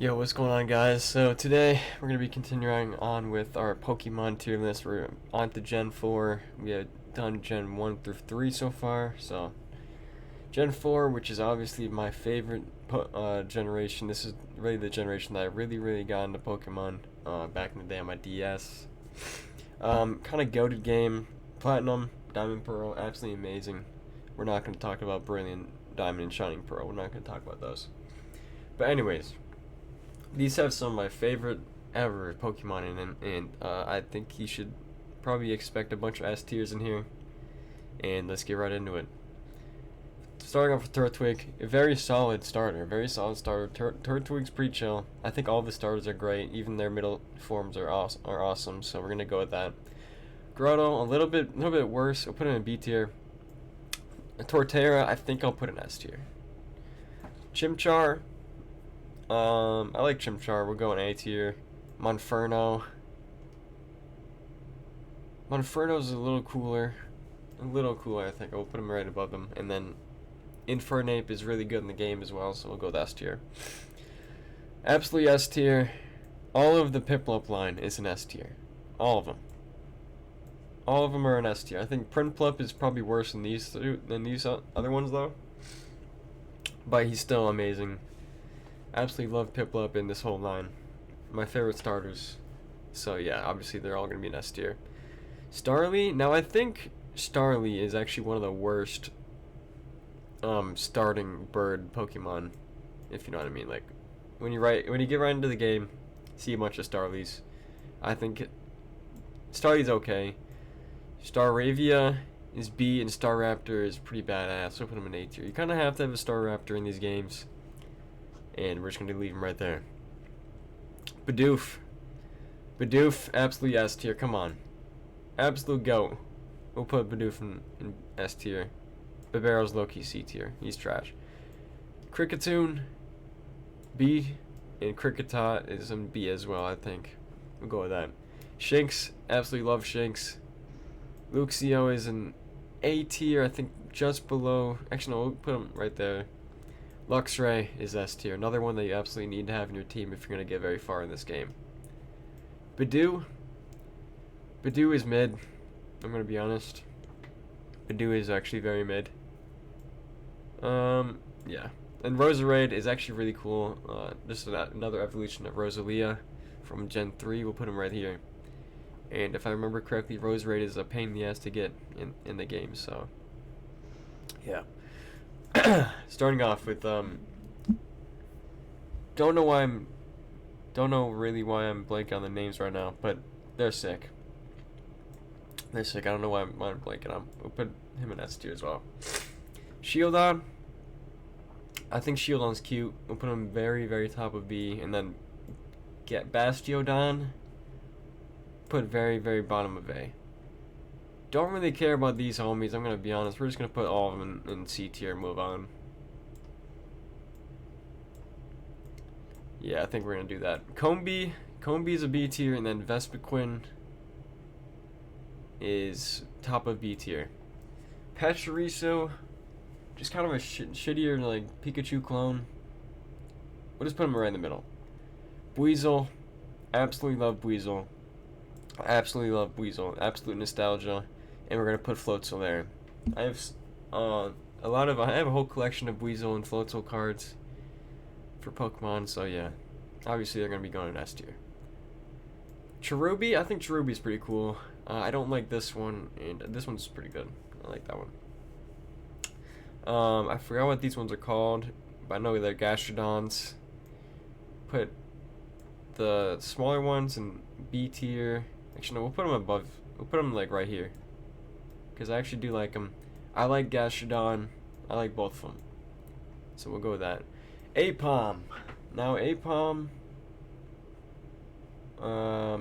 Yo, what's going on, guys? So today we're gonna be continuing on with our Pokemon tier list. We're on to Gen 4. We have done Gen 1 through 3 so far. So Gen 4, which is obviously my favorite generation. This is really the generation that I really got into Pokemon back in the day on my DS. Kind of goated game. Platinum, Diamond, Pearl, absolutely amazing. We're not gonna talk about Brilliant, Diamond, and Shining Pearl. We're not gonna talk about those. But anyways. These have some of my favorite ever Pokemon in them, and I think you should probably expect a bunch of S tiers in here. And let's get right into it. Starting off with Turtwig, a very solid starter. Turtwig's pretty chill. I think all the starters are great, even their middle forms are awesome. So we're gonna go with that. Grotto, a little bit worse. We'll put it in B tier. Torterra, I think I'll put in S tier. Chimchar. I like Chimchar. We'll go in A tier. Monferno. Monferno's a little cooler. I think. I'll put him right above him. And then Infernape is really good in the game as well, so we'll go with S tier. Absolutely S tier. All of the Piplup line is an S tier. All of them. All of them are an S tier. I think Prinplup is probably worse than these other ones, though. But he's still amazing. Absolutely love Piplup in this whole line. My favorite starters. So yeah, obviously they're all going to be an S tier. Starly, now I think Starly is actually one of the worst starting bird Pokemon, if you know what I mean. Like when you get right into the game, see a bunch of Starlies. I think Starly's okay. Staravia is B and Staraptor is pretty badass. So put him in A tier. You kind of have to have a Staraptor in these games. And we're just going to leave him right there. Bidoof, absolutely S tier. Come on. Absolute GOAT. We'll put Bidoof in S tier. Bibarel's low-key C tier. He's trash. Kricketune, B. And Kricketot is in B as well, I think. We'll go with that. Shinx, absolutely love Shinx. Luxio is in A tier, I think just below. Actually, no, we'll put him right there. Luxray is S tier, another one that you absolutely need to have in your team if you're going to get very far in this game. Bidoof is mid, I'm going to be honest. Bidoof is actually very mid. Yeah. And Roserade is actually really cool. Just another evolution of Rosalia from Gen 3. We'll put him right here. And if I remember correctly, Roserade is a pain in the ass to get in the game, so yeah. Starting off with don't know really why I'm blanking on the names right now, but they're sick. I don't know why I'm blanking on. We'll put him in S tier as well. Shieldon, I think Shieldon's cute. We'll put him very top of B, and then get Bastiodon. Put very bottom of A. Don't really care about these homies, I'm gonna be honest. We're just gonna put all of them in C tier and move on. Yeah, I think we're gonna do that. Combee's a B tier, and then Vespiquen is top of B tier. Pachirisu, just kind of a shittier like Pikachu clone. We'll just put him right in the middle. Buizel, absolutely love Buizel. Absolute nostalgia. And we're gonna put Floatzel there. I have a whole collection of Weasel and Floatzel cards for Pokemon, so yeah. Obviously they're gonna be going in S tier. Cherubi, I think Cherubi's pretty cool. I don't like this one, and this one's pretty good. I like that one. I forgot what these ones are called, but I know they're Gastrodons. Put the smaller ones in B tier. Actually, no, we'll put them above. We'll put them like right here. Because I actually do like them. I like Gastrodon. I like both of them. So we'll go with that. Apom. Now Apom. I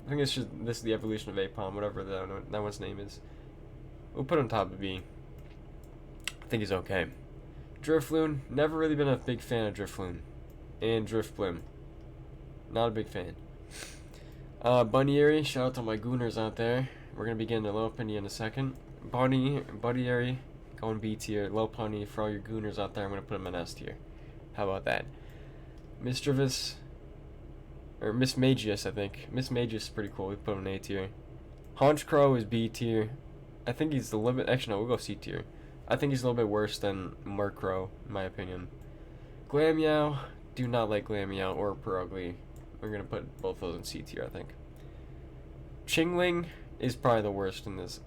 think this is the evolution of Apom, whatever that one's name is. We'll put him on top of B. I think he's okay. Drifloon. Never really been a big fan of Drifloon. And Drifblim. Not a big fan. Bunnyary. Shout out to my gooners out there. We're going to be getting to Lopunny in a second. Bunnyary, going B tier. Lopunny, for all your gooners out there, I'm going to put him in S tier. How about that? Mischievous, Or Mismagius, I think. Mismagius is pretty cool. We put him in A tier. Honchkrow is B tier. I think he's a little bit. Actually, no, we'll go C tier. I think he's a little bit worse than Murkrow, in my opinion. Glameow, do not like Glameow or Purugly. We're gonna put both those in C tier, I think. Chingling is probably the worst in this.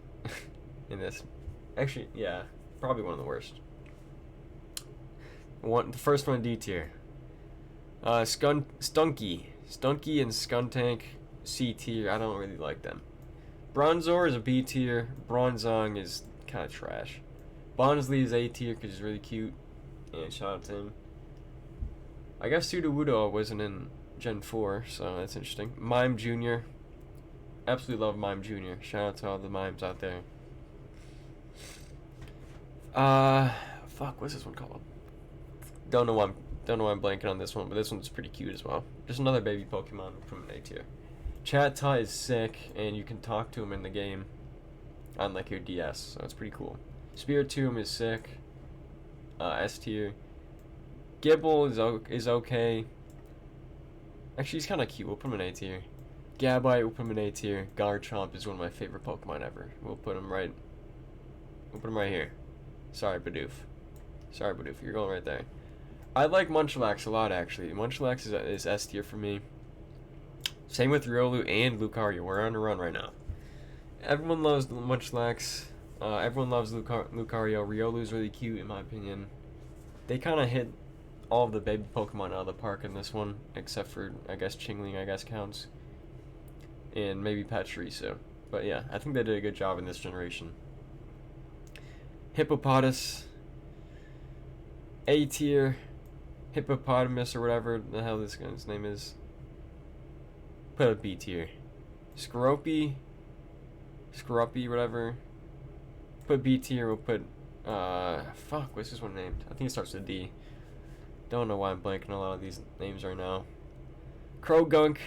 in this, actually, yeah, probably one of the worst. The first one D tier. Stunky and Skuntank, C tier. I don't really like them. Bronzor is a B tier. Bronzong is kind of trash. Bonsley is A tier because he's really cute. And shout out to him. I guess Sudowoodo wasn't in Gen 4, so that's interesting. Mime Jr. Absolutely love Mime Jr. Shout out to all the mimes out there. Fuck, what's this one called? Don't know why I'm blanking on this one, but this one's pretty cute as well. Just another baby Pokemon from an A tier. Chatot is sick, and you can talk to him in the game on like your DS, so it's pretty cool. Spiritomb is sick. S tier. Gibble is okay. Actually, he's kind of cute. We'll put him in A tier. Gabite, we'll put him in A tier. Garchomp is one of my favorite Pokemon ever. We'll put him right here. Sorry, Bidoof. You're going right there. I like Munchlax a lot, actually. Munchlax is S tier for me. Same with Riolu and Lucario. We're on a run right now. Everyone loves Munchlax. Everyone loves Lucario. Riolu's really cute, in my opinion. They kind of hit all of the baby Pokemon out of the park in this one, except for, I guess, Chingling, I guess, counts. And maybe Pachirisu. But yeah, I think they did a good job in this generation. Hippopotas, A tier. Hippopotamus or whatever the hell this guy's name is. Put a B tier. Skorupi, whatever. Put B tier. We'll put fuck, what's this one named? I think it starts with D. Don't know why I'm blanking on a lot of these names right now. Krogunk.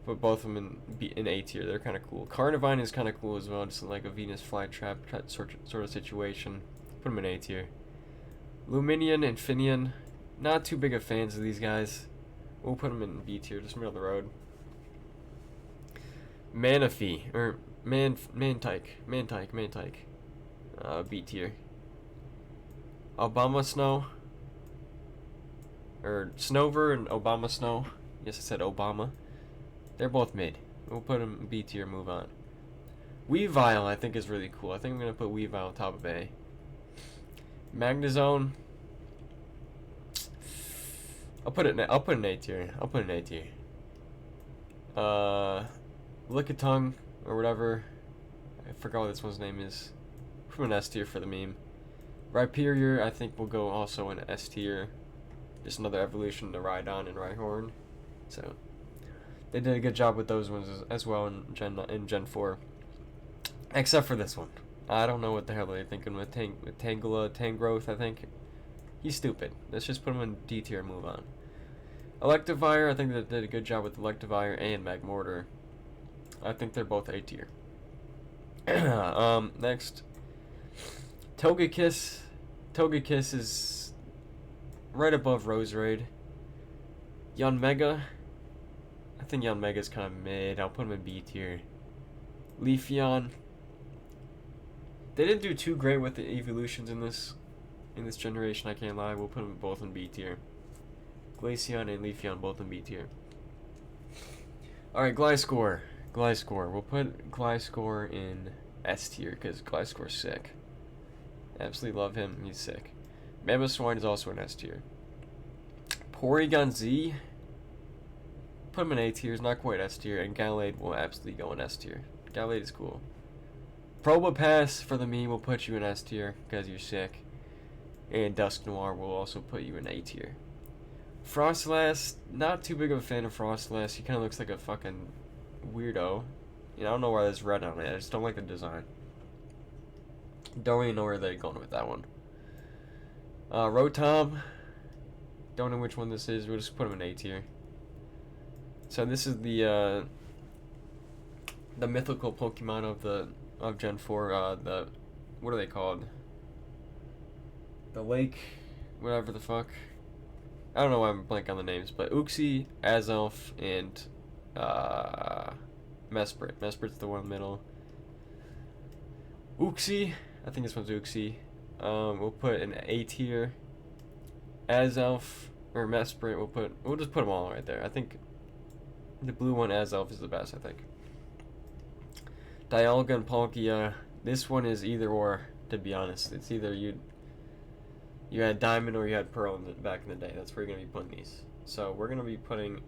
Put both of them in A tier. They're kind of cool. Carnivine is kind of cool as well, just like a Venus flytrap sort of situation. Put them in A tier. Luminion and Finion, not too big of fans of these guys. We'll put them in B tier, just middle of the road. Manaphy, or Mantike, B tier. Obama Snow, or Snover and Obama Snow. Yes, I said Obama. They're both mid. We'll put them in B tier, move on. Weavile, I think, is really cool. I think I'm going to put Weavile on top of A. Magnezone. I'll put an A tier. Lickitung or whatever. I forgot what this one's name is. Put an S tier for the meme. Rhyperior, I think will go also in S tier. Just another evolution to Rhydon and Rhyhorn. So they did a good job with those ones as well in Gen 4. Except for this one. I don't know what the hell they're thinking with Tangrowth, I think. He's stupid. Let's just put him in D tier and move on. Electivire, I think they did a good job with Electivire and Magmortar. I think they're both A tier. Next. Togekiss. Togekiss is right above Roserade. Yanmega. I think Yanmega's kind of mid. I'll put him in B tier. Leafeon. They didn't do too great with the evolutions in this generation, I can't lie. We'll put them both in B tier. Glaceon and Leafeon both in B tier. Alright, Gliscor. We'll put Gliscor in S tier because Gliscor's sick. Absolutely love him. He's sick. Mamoswine is also in S tier. Porygon Z. Put him in A tier. It's not quite S tier. And Gallade will absolutely go in S tier. Gallade is cool. Probopass for the meme will put you in S tier because you're sick. And Dusknoir will also put you in A tier. Frostlass, not too big of a fan of Frostlass. He kind of looks like a fucking weirdo. I don't know why there's red on it. I just don't like the design. Don't really know where they're going with that one. Rotom. Don't know which one this is. We'll just put him in A tier. So this is the mythical Pokemon of Gen 4. What are they called? The lake, whatever the fuck. I don't know why I'm blank on the names, but Uxie, Azelf, and Mesprit. Mesprit's the one in the middle. Uxie, I think this one's Uxie. We'll put an A tier. Azelf or Mesprit, we'll just put them all right there. I think the blue one, Azelf, is the best. I think. Dialga and Palkia. This one is either or. To be honest, it's either you had Diamond or you had Pearl back in the day. That's where you're gonna be putting these. So we're gonna be putting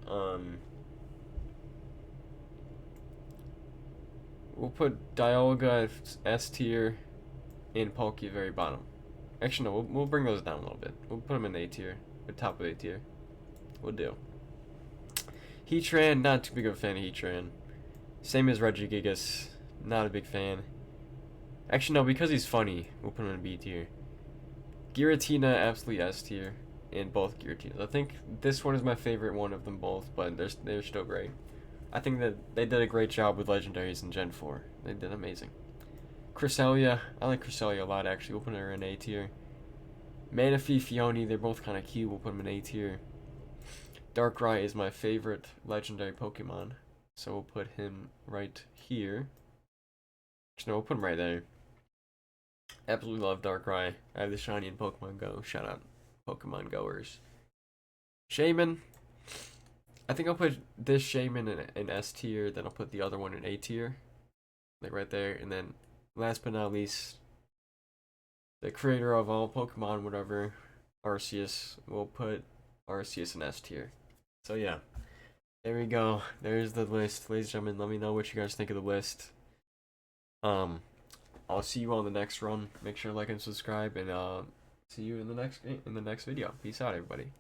we'll put Dialga S tier and Palkia very bottom. Actually, no, we'll bring those down a little bit. We'll put them in A tier, the top of A tier. We'll do. Heatran, not too big of a fan of Heatran. Same as Regigigas, not a big fan. Actually, no, because he's funny, we'll put him in B tier. Giratina, absolutely S tier in both Giratinas. I think this one is my favorite one of them both, but they're still great. I think that they did a great job with legendaries in Gen 4. They did amazing. Cresselia, I like Cresselia a lot actually. We'll put her in A tier. Manaphy, Fione, they're both kind of cute. We'll put them in A tier. Darkrai is my favorite legendary Pokemon, so we'll put him right here. No, we'll put him right there. Absolutely love Darkrai. I have the shiny in Pokemon Go. Shout out Pokemon Goers. Shaman. I think I'll put this Shaman in S tier, then I'll put the other one in A tier. Like right there. And then last but not least, the creator of all Pokemon, whatever, Arceus. We'll put Arceus in S tier. So yeah. There we go. There's the list. Ladies and gentlemen, let me know what you guys think of the list. I'll see you on the next run. Make sure to like and subscribe, and see you in the next video. Peace out, everybody.